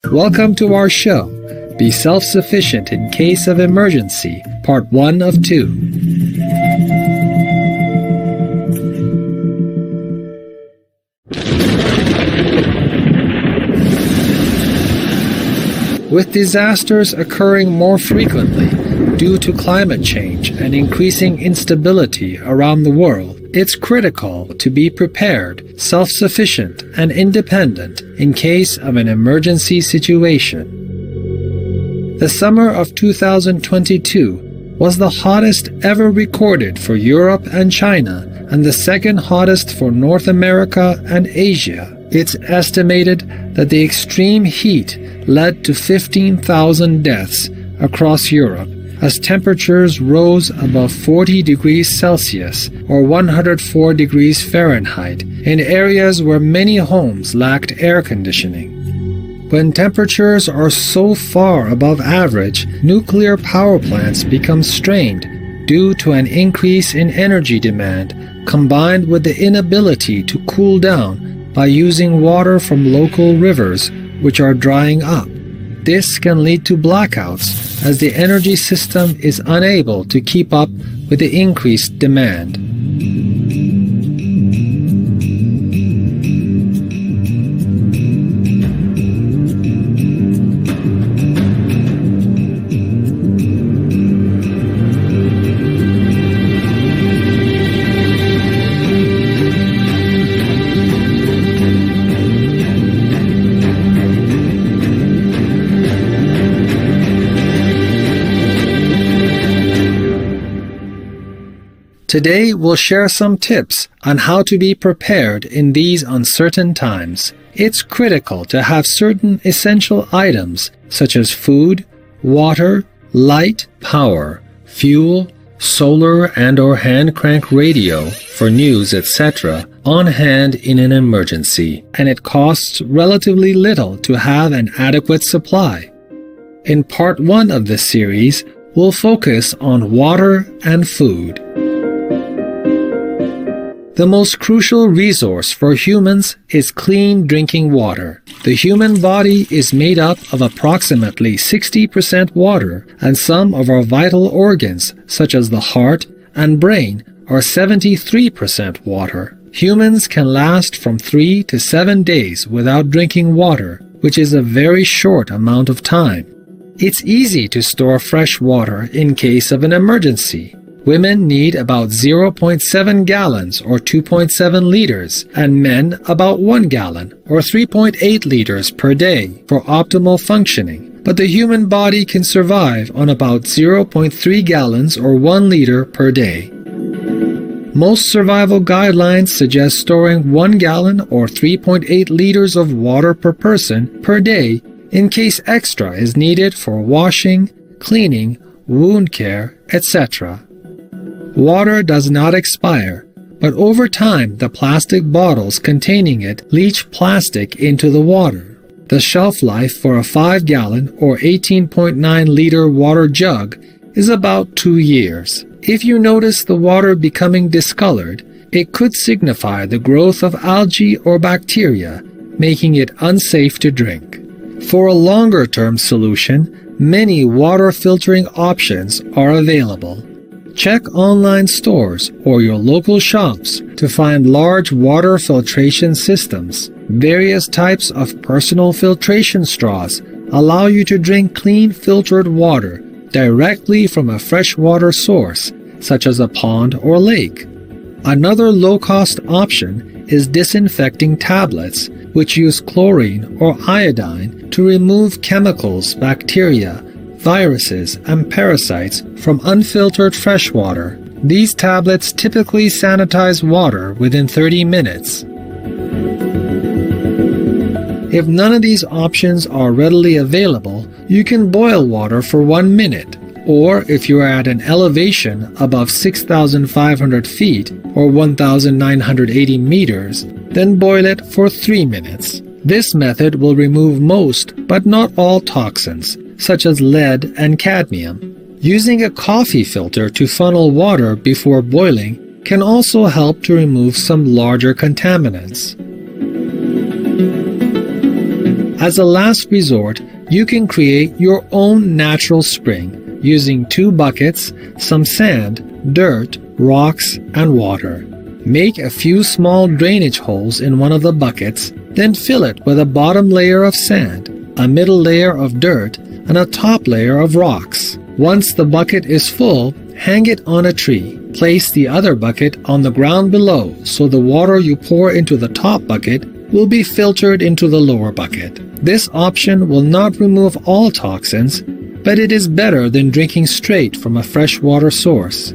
Welcome to our show, Be Self-Sufficient in Case of Emergency, Part 1 of 2. With disasters occurring more frequently due to climate change and increasing instability around the world, it's critical to be prepared, self-sufficient, and independent in case of an emergency situation. The summer of 2022 was the hottest ever recorded for Europe and China, and the second hottest for North America and Asia. It's estimated that the extreme heat led to 15,000 deaths across Europe as temperatures rose above 40 degrees Celsius or 104 degrees Fahrenheit in areas where many homes lacked air conditioning. When temperatures are so far above average, nuclear power plants become strained due to an increase in energy demand combined with the inability to cool down by using water from local rivers which are drying up. This can lead to blackouts as the energy system is unable to keep up with the increased demand. Today, we'll share some tips on how to be prepared in these uncertain times. It's critical to have certain essential items such as food, water, light, power, fuel, solar and/or hand crank radio for news, etc. on hand in an emergency, and it costs relatively little to have an adequate supply. In part 1 of this series, we'll focus on water and food. The most crucial resource for humans is clean drinking water. The human body is made up of approximately 60% water, and some of our vital organs, such as the heart and brain, are 73% water. Humans can last from 3 to 7 days without drinking water, which is a very short amount of time. It's easy to store fresh water in case of an emergency. Women need about 0.7 gallons or 2.7 liters, and men about 1 gallon or 3.8 liters per day for optimal functioning. But the human body can survive on about 0.3 gallons or 1 liter per day. Most survival guidelines suggest storing 1 gallon or 3.8 liters of water per person per day in case extra is needed for washing, cleaning, wound care, etc. Water does not expire, but over time the plastic bottles containing it leach plastic into the water. The shelf life for a 5-gallon or 18.9-liter water jug is about 2 years. If you notice the water becoming discolored, it could signify the growth of algae or bacteria, making it unsafe to drink. For a longer-term solution, many water filtering options are available. Check online stores or your local shops to find large water filtration systems. Various types of personal filtration straws allow you to drink clean filtered water directly from a freshwater source, such as a pond or lake. Another low-cost option is disinfecting tablets, which use chlorine or iodine to remove chemicals, bacteria, viruses, and parasites from unfiltered fresh water. These tablets typically sanitize water within 30 minutes. If none of these options are readily available, you can boil water for 1 minute, or if you are at an elevation above 6,500 feet or 1,980 meters, then boil it for 3 minutes. This method will remove most, but not all toxins, such as lead and cadmium. Using a coffee filter to funnel water before boiling can also help to remove some larger contaminants. As a last resort, you can create your own natural spring using 2 buckets, some sand, dirt, rocks, and water. Make a few small drainage holes in one of the buckets, then fill it with a bottom layer of sand, a middle layer of dirt, and a top layer of rocks. Once the bucket is full, hang it on a tree. Place the other bucket on the ground below so the water you pour into the top bucket will be filtered into the lower bucket. This option will not remove all toxins, but it is better than drinking straight from a freshwater source.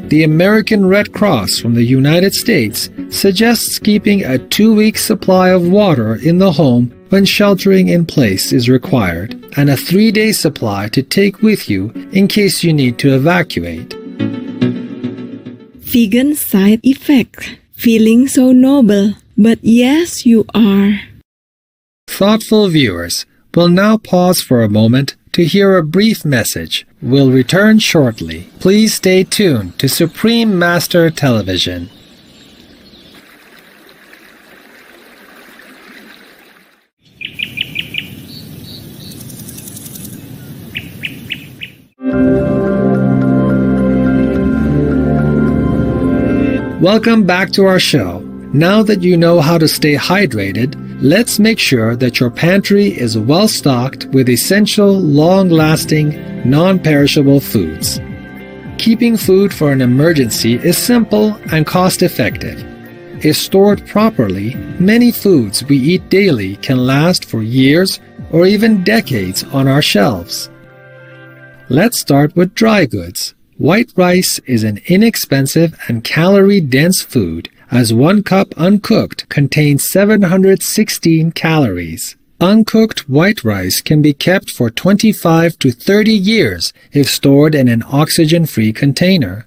The American Red Cross from the United States suggests keeping a 2-week supply of water in the home when sheltering in place is required, and a 3-day supply to take with you in case you need to evacuate. Vegan side effect. Feeling so noble, but yes, you are. Thoughtful viewers, we'll now pause for a moment to hear a brief message. We'll return shortly. Please stay tuned to Supreme Master Television. Welcome back to our show. Now that you know how to stay hydrated, let's make sure that your pantry is well stocked with essential, long-lasting, non-perishable foods. Keeping food for an emergency is simple and cost-effective. If stored properly, many foods we eat daily can last for years or even decades on our shelves. Let's start with dry goods. White rice is an inexpensive and calorie-dense food, as 1 cup uncooked contains 716 calories. Uncooked white rice can be kept for 25 to 30 years if stored in an oxygen-free container.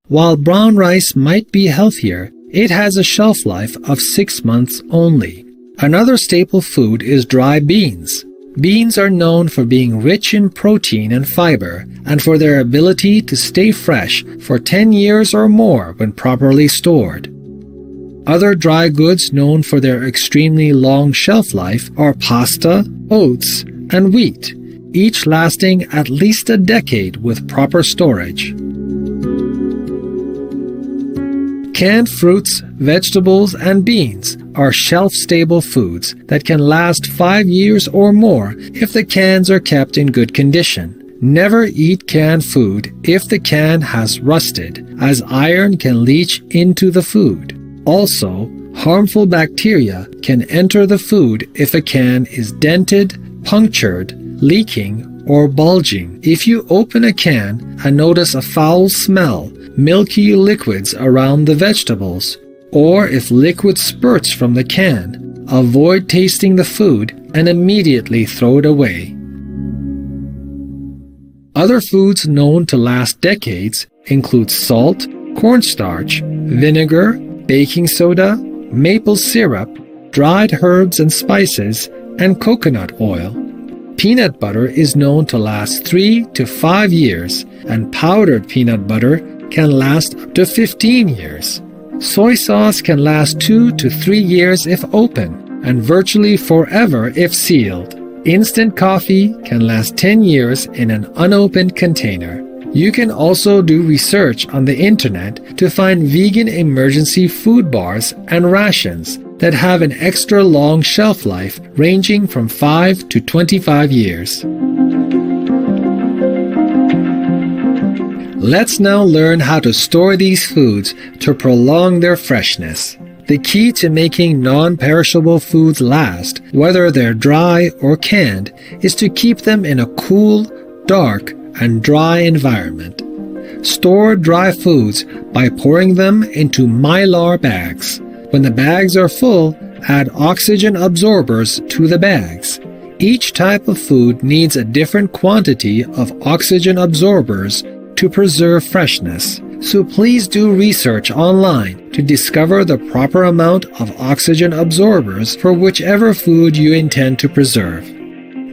While brown rice might be healthier, it has a shelf life of 6 months only. Another staple food is dry beans. Beans are known for being rich in protein and fiber, and for their ability to stay fresh for 10 years or more when properly stored. Other dry goods known for their extremely long shelf life are pasta, oats, and wheat, each lasting at least a decade with proper storage. Canned fruits, vegetables, and beans are shelf-stable foods that can last 5 years or more if the cans are kept in good condition. Never eat canned food if the can has rusted, as iron can leach into the food. Also, harmful bacteria can enter the food if a can is dented, punctured, leaking, or bulging. If you open a can and notice a foul smell, milky liquids around the vegetables, or if liquid spurts from the can, avoid tasting the food and immediately throw it away. Other foods known to last decades include salt, cornstarch, vinegar, baking soda, maple syrup, dried herbs and spices, and coconut oil. Peanut butter is known to last 3 to 5 years, and powdered peanut butter can last up to 15 years. Soy sauce can last 2 to 3 years if open, and virtually forever if sealed. Instant coffee can last 10 years in an unopened container. You can also do research on the internet to find vegan emergency food bars and rations that have an extra long shelf life ranging from 5 to 25 years. Let's now learn how to store these foods to prolong their freshness. The key to making non-perishable foods last, whether they're dry or canned, is to keep them in a cool, dark, and dry environment. Store dry foods by pouring them into Mylar bags. When the bags are full, add oxygen absorbers to the bags. Each type of food needs a different quantity of oxygen absorbers to preserve freshness, so please do research online to discover the proper amount of oxygen absorbers for whichever food you intend to preserve.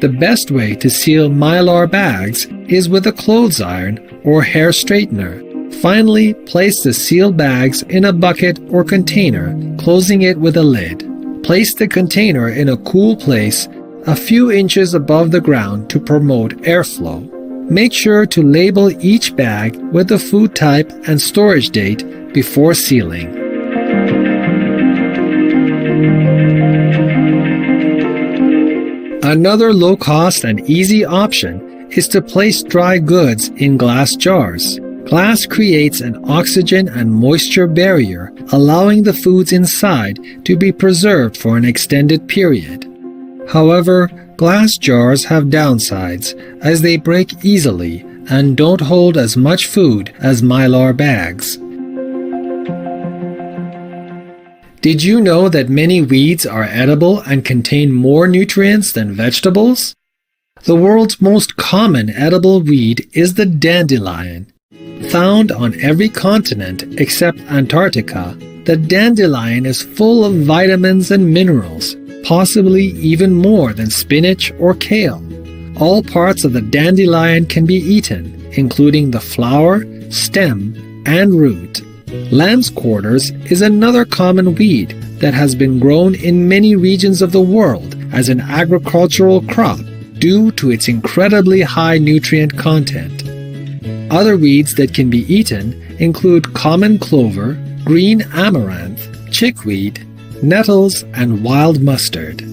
The best way to seal Mylar bags is with a clothes iron or hair straightener. Finally, place the sealed bags in a bucket or container, closing it with a lid. Place the container in a cool place a few inches above the ground to promote airflow. Make sure to label each bag with the food type and storage date before sealing. Another low-cost and easy option is to place dry goods in glass jars. Glass creates an oxygen and moisture barrier, allowing the foods inside to be preserved for an extended period. However, glass jars have downsides as they break easily and don't hold as much food as Mylar bags. Did you know that many weeds are edible and contain more nutrients than vegetables? The world's most common edible weed is the dandelion. Found on every continent except Antarctica, the dandelion is full of vitamins and minerals, possibly even more than spinach or kale. All parts of the dandelion can be eaten, including the flower, stem, and root. Lamb's quarters is another common weed that has been grown in many regions of the world as an agricultural crop due to its incredibly high nutrient content. Other weeds that can be eaten include common clover, green amaranth, chickweed, nettles, and wild mustard.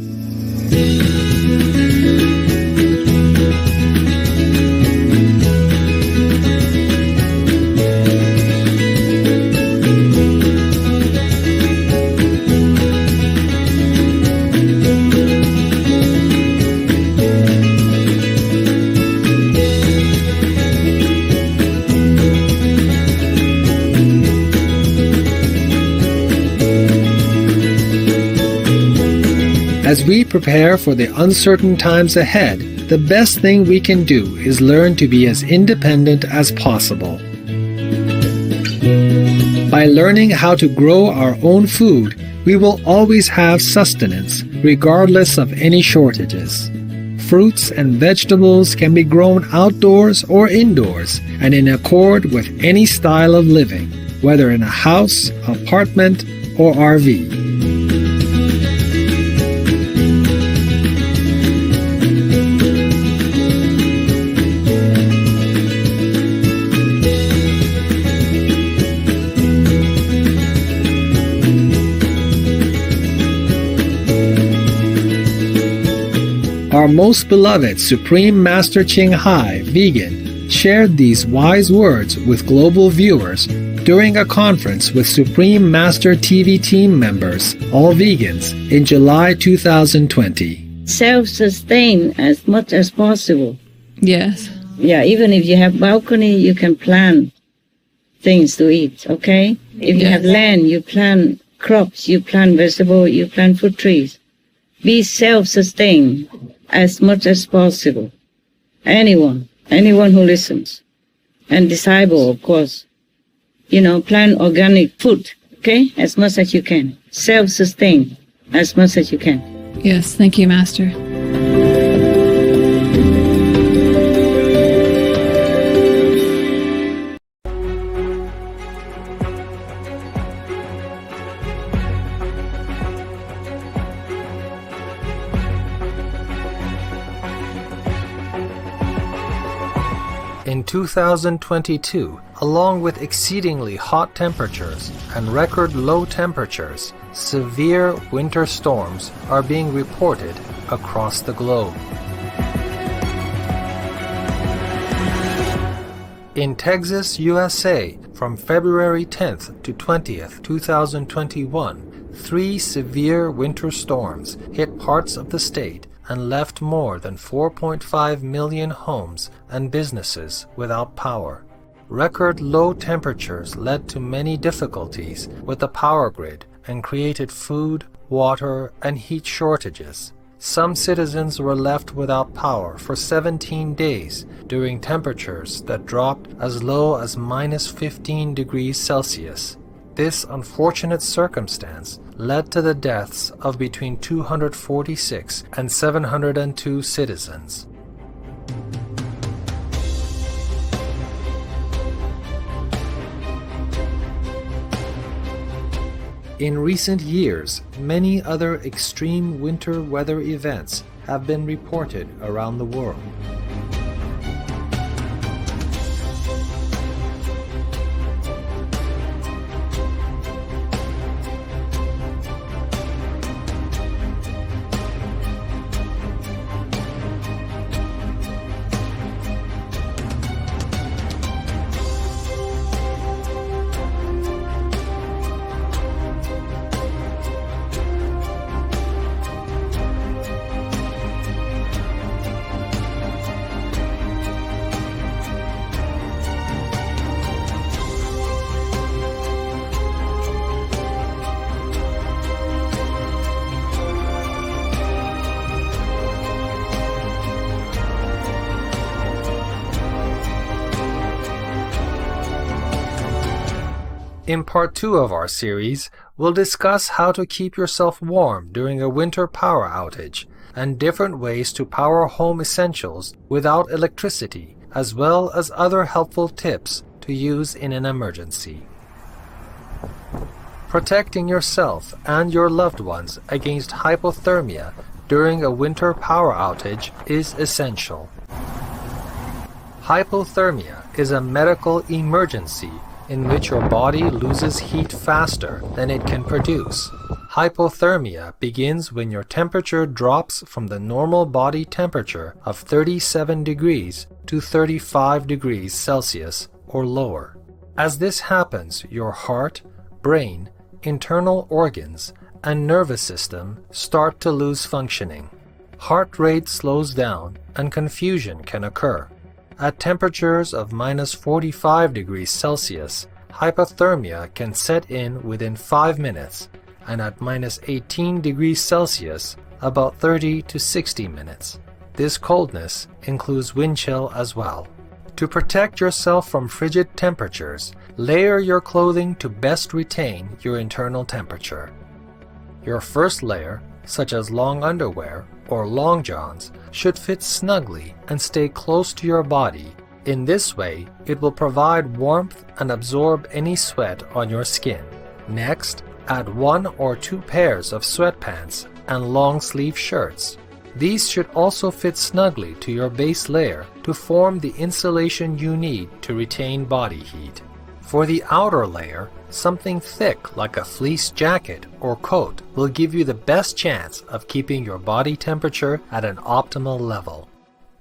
As we prepare for the uncertain times ahead, the best thing we can do is learn to be as independent as possible. By learning how to grow our own food, we will always have sustenance, regardless of any shortages. Fruits and vegetables can be grown outdoors or indoors and in accord with any style of living, whether in a house, apartment, or RV. Our most beloved Supreme Master Ching Hai, vegan, shared these wise words with global viewers during a conference with Supreme Master TV team members, all vegans, in July 2020. Self-sustain as much as possible. Yes. Yeah, even if you have balcony, you can plant things to eat, okay? If you have land, you plant crops, you plant vegetables, you plant fruit trees. Be self-sustained as much as possible. Anyone who listens. And disciple, of course. Plant organic food, okay? As much as you can. Self-sustain as much as you can. Yes, thank you, Master. In 2022, along with exceedingly hot temperatures and record low temperatures, severe winter storms are being reported across the globe. In Texas, USA, from February 10th to 20th, 2021, 3 severe winter storms hit parts of the state and left more than 4.5 million homes and businesses without power. Record low temperatures led to many difficulties with the power grid and created food, water, and heat shortages. Some citizens were left without power for 17 days during temperatures that dropped as low as -15 degrees Celsius. This unfortunate circumstance led to the deaths of between 246 and 702 citizens. In recent years, many other extreme winter weather events have been reported around the world. In part 2 of our series, we'll discuss how to keep yourself warm during a winter power outage and different ways to power home essentials without electricity, as well as other helpful tips to use in an emergency. Protecting yourself and your loved ones against hypothermia during a winter power outage is essential. Hypothermia is a medical emergency in which your body loses heat faster than it can produce. Hypothermia begins when your temperature drops from the normal body temperature of 37 degrees to 35 degrees Celsius or lower. As this happens, your heart, brain, internal organs, and nervous system start to lose functioning. Heart rate slows down and confusion can occur. At temperatures of minus 45 degrees Celsius, hypothermia can set in within 5 minutes, and at minus 18 degrees Celsius, about 30 to 60 minutes. This coldness includes wind chill as well. To protect yourself from frigid temperatures, layer your clothing to best retain your internal temperature. Your first layer, such as long underwear or long johns, should fit snugly and stay close to your body. In this way, it will provide warmth and absorb any sweat on your skin. Next, add 1 or 2 pairs of sweatpants and long-sleeve shirts. These should also fit snugly to your base layer to form the insulation you need to retain body heat. For the outer layer, something thick like a fleece jacket or coat will give you the best chance of keeping your body temperature at an optimal level.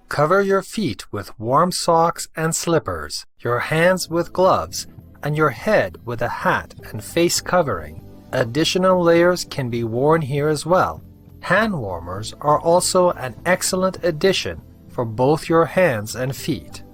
Cover your feet with warm socks and slippers, your hands with gloves, and your head with a hat and face covering. Additional layers can be worn here as well. Hand warmers are also an excellent addition for both your hands and feet.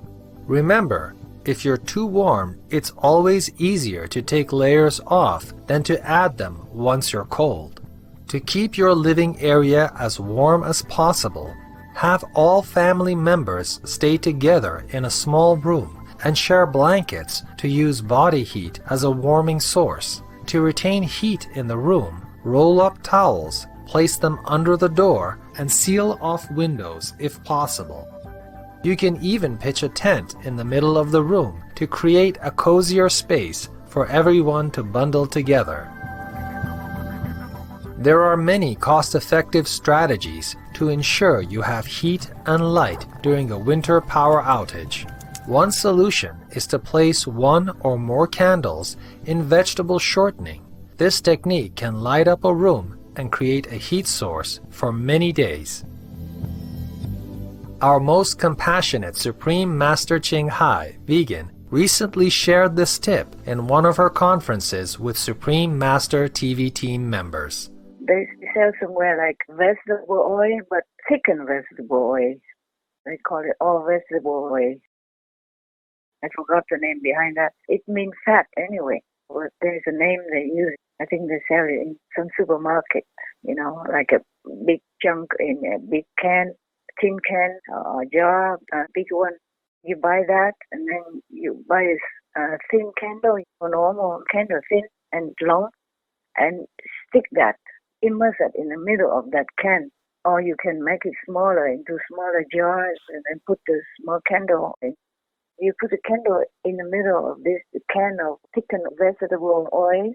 Remember, if you're too warm, it's always easier to take layers off than to add them once you're cold. To keep your living area as warm as possible, have all family members stay together in a small room and share blankets to use body heat as a warming source. To retain heat in the room, roll up towels, place them under the door, and seal off windows if possible. You can even pitch a tent in the middle of the room to create a cozier space for everyone to bundle together. There are many cost-effective strategies to ensure you have heat and light during a winter power outage. One solution is to place 1 or more candles in vegetable shortening. This technique can light up a room and create a heat source for many days. Our most compassionate Supreme Master Ching Hai, vegan, recently shared this tip in one of her conferences with Supreme Master TV team members. They sell somewhere like vegetable oil, but thickened vegetable oil. They call it all vegetable oil. I forgot the name behind that. It means fat anyway. But there's a name they use. I think they sell it in some supermarket, like a big chunk in a big can, tin can or jar, a big one. You buy that, and then you buy a thin candle, a normal candle, thin and long, and stick that, immerse it in the middle of that can. Or you can make it smaller into smaller jars and then put the small candle in. You put the candle in the middle of this can of thickened vegetable oil,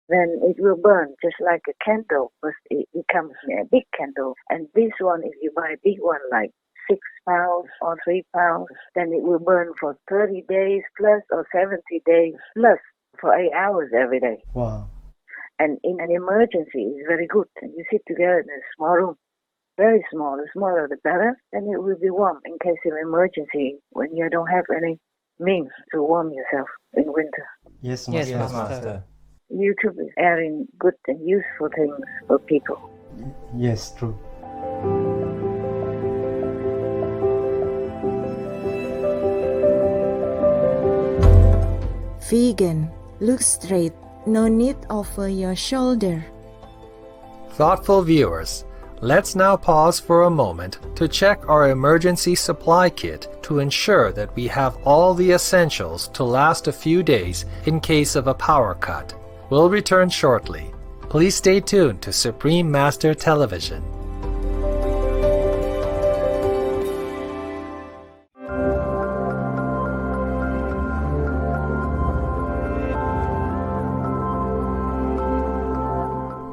then it will burn just like a candle, but it becomes a big candle. And this one, if you buy a big one like 6 pounds or 3 pounds, then it will burn for 30 days plus or 70 days plus for 8 hours every day. Wow. And in an emergency, it's very good. And you sit together in a small room, very small. The smaller the better, and it will be warm in case of emergency when you don't have any means to warm yourself in winter. Yes, Yes, Master. Master. YouTube is airing good and useful things for people. Yes, true. Vegan, look straight, no need over your shoulder. Thoughtful viewers, let's now pause for a moment to check our emergency supply kit to ensure that we have all the essentials to last a few days in case of a power cut. We'll return shortly. Please stay tuned to Supreme Master Television.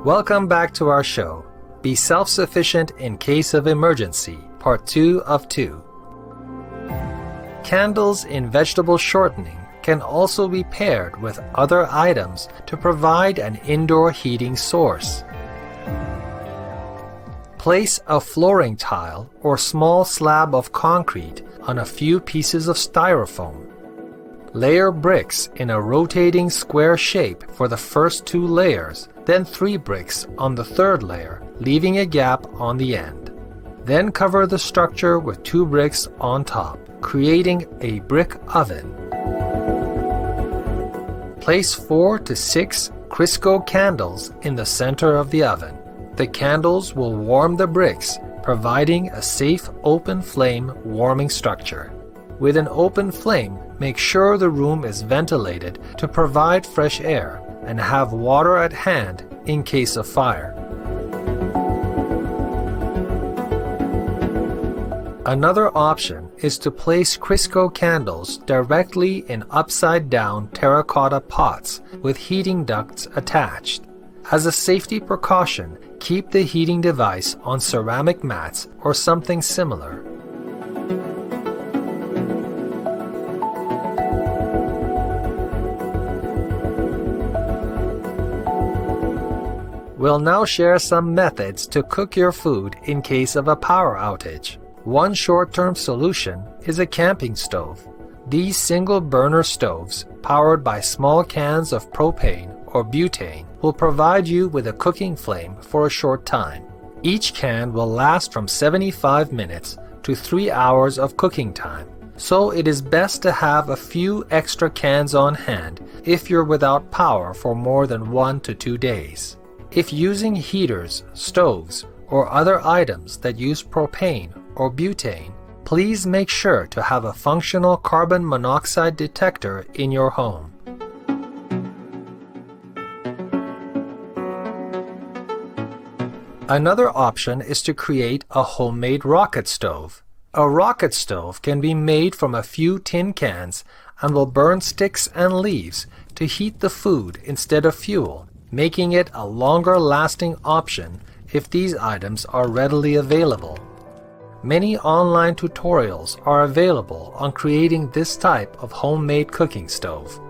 Welcome back to our show, Be Self-Sufficient in Case of Emergency, Part 2 of 2. Candles in vegetable shortening can also be paired with other items to provide an indoor heating source. Place a flooring tile or small slab of concrete on a few pieces of styrofoam. Layer bricks in a rotating square shape for the first 2 layers, then 3 bricks on the 3rd layer, leaving a gap on the end. Then cover the structure with 2 bricks on top, creating a brick oven. Place 4 to 6 Crisco candles in the center of the oven. The candles will warm the bricks, providing a safe open flame warming structure. With an open flame, make sure the room is ventilated to provide fresh air and have water at hand in case of fire. Another option is to place Crisco candles directly in upside-down terracotta pots with heating ducts attached. As a safety precaution, keep the heating device on ceramic mats or something similar. We'll now share some methods to cook your food in case of a power outage. One short-term solution is a camping stove. These single-burner stoves, powered by small cans of propane or butane, will provide you with a cooking flame for a short time. Each can will last from 75 minutes to 3 hours of cooking time, so it is best to have a few extra cans on hand if you're without power for more than 1 to 2 days. If using heaters, stoves, or other items that use propane or butane, please make sure to have a functional carbon monoxide detector in your home. Another option is to create a homemade rocket stove. A rocket stove can be made from a few tin cans and will burn sticks and leaves to heat the food instead of fuel, making it a longer-lasting option if these items are readily available. Many online tutorials are available on creating this type of homemade cooking stove.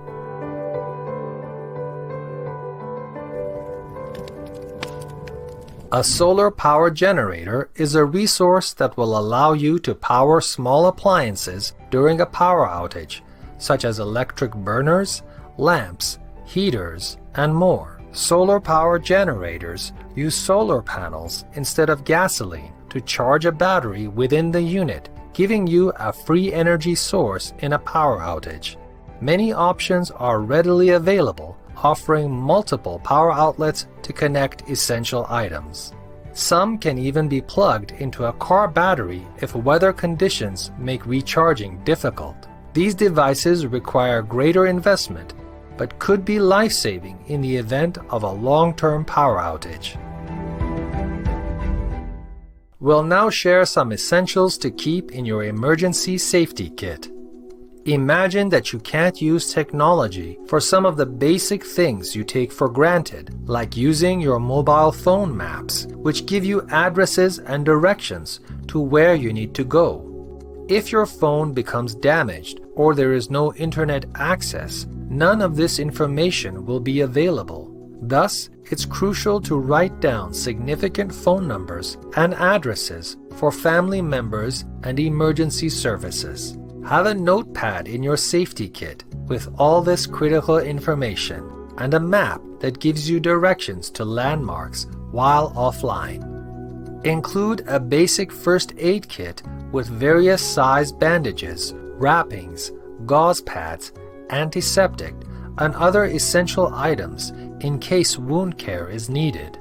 A solar power generator is a resource that will allow you to power small appliances during a power outage, such as electric burners, lamps, heaters, and more. Solar power generators use solar panels instead of gasoline to charge a battery within the unit, giving you a free energy source in a power outage. Many options are readily available, offering multiple power outlets to connect essential items. Some can even be plugged into a car battery if weather conditions make recharging difficult. These devices require greater investment, but could be life-saving in the event of a long-term power outage. We'll now share some essentials to keep in your emergency safety kit. Imagine that you can't use technology for some of the basic things you take for granted, like using your mobile phone maps, which give you addresses and directions to where you need to go. If your phone becomes damaged or there is no internet access, none of this information will be available. Thus, it's crucial to write down significant phone numbers and addresses for family members and emergency services. Have a notepad in your safety kit with all this critical information and a map that gives you directions to landmarks while offline. Include a basic first aid kit with various size bandages, wrappings, gauze pads, antiseptic, and other essential items in case wound care is needed.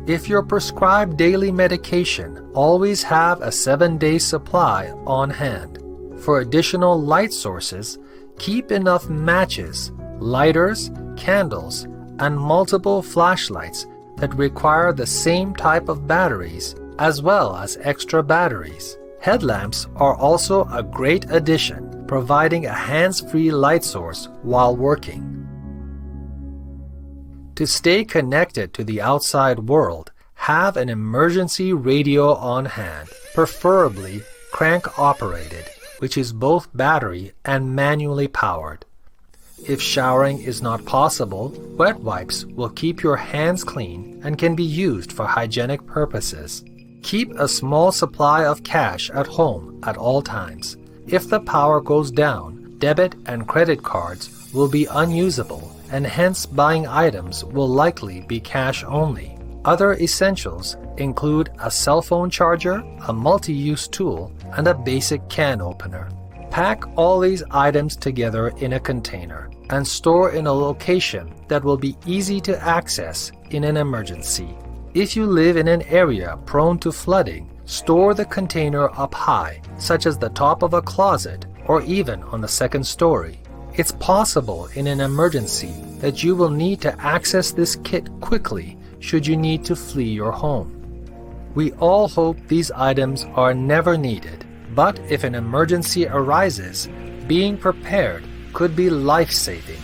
If you're prescribed daily medication, always have a 7-day supply on hand. For additional light sources, keep enough matches, lighters, candles, and multiple flashlights that require the same type of batteries, as well as extra batteries. Headlamps are also a great addition, providing a hands-free light source while working. To stay connected to the outside world, have an emergency radio on hand, preferably crank-operated, which is both battery and manually powered. If showering is not possible, wet wipes will keep your hands clean and can be used for hygienic purposes. Keep a small supply of cash at home at all times. If the power goes down, debit and credit cards will be unusable, and hence buying items will likely be cash only. Other essentials include a cell phone charger, a multi-use tool, and a basic can opener. Pack all these items together in a container and store in a location that will be easy to access in an emergency. If you live in an area prone to flooding, store the container up high, such as the top of a closet or even on the second story. It's possible in an emergency that you will need to access this kit quickly should you need to flee your home. We all hope these items are never needed, but if an emergency arises, being prepared could be life-saving.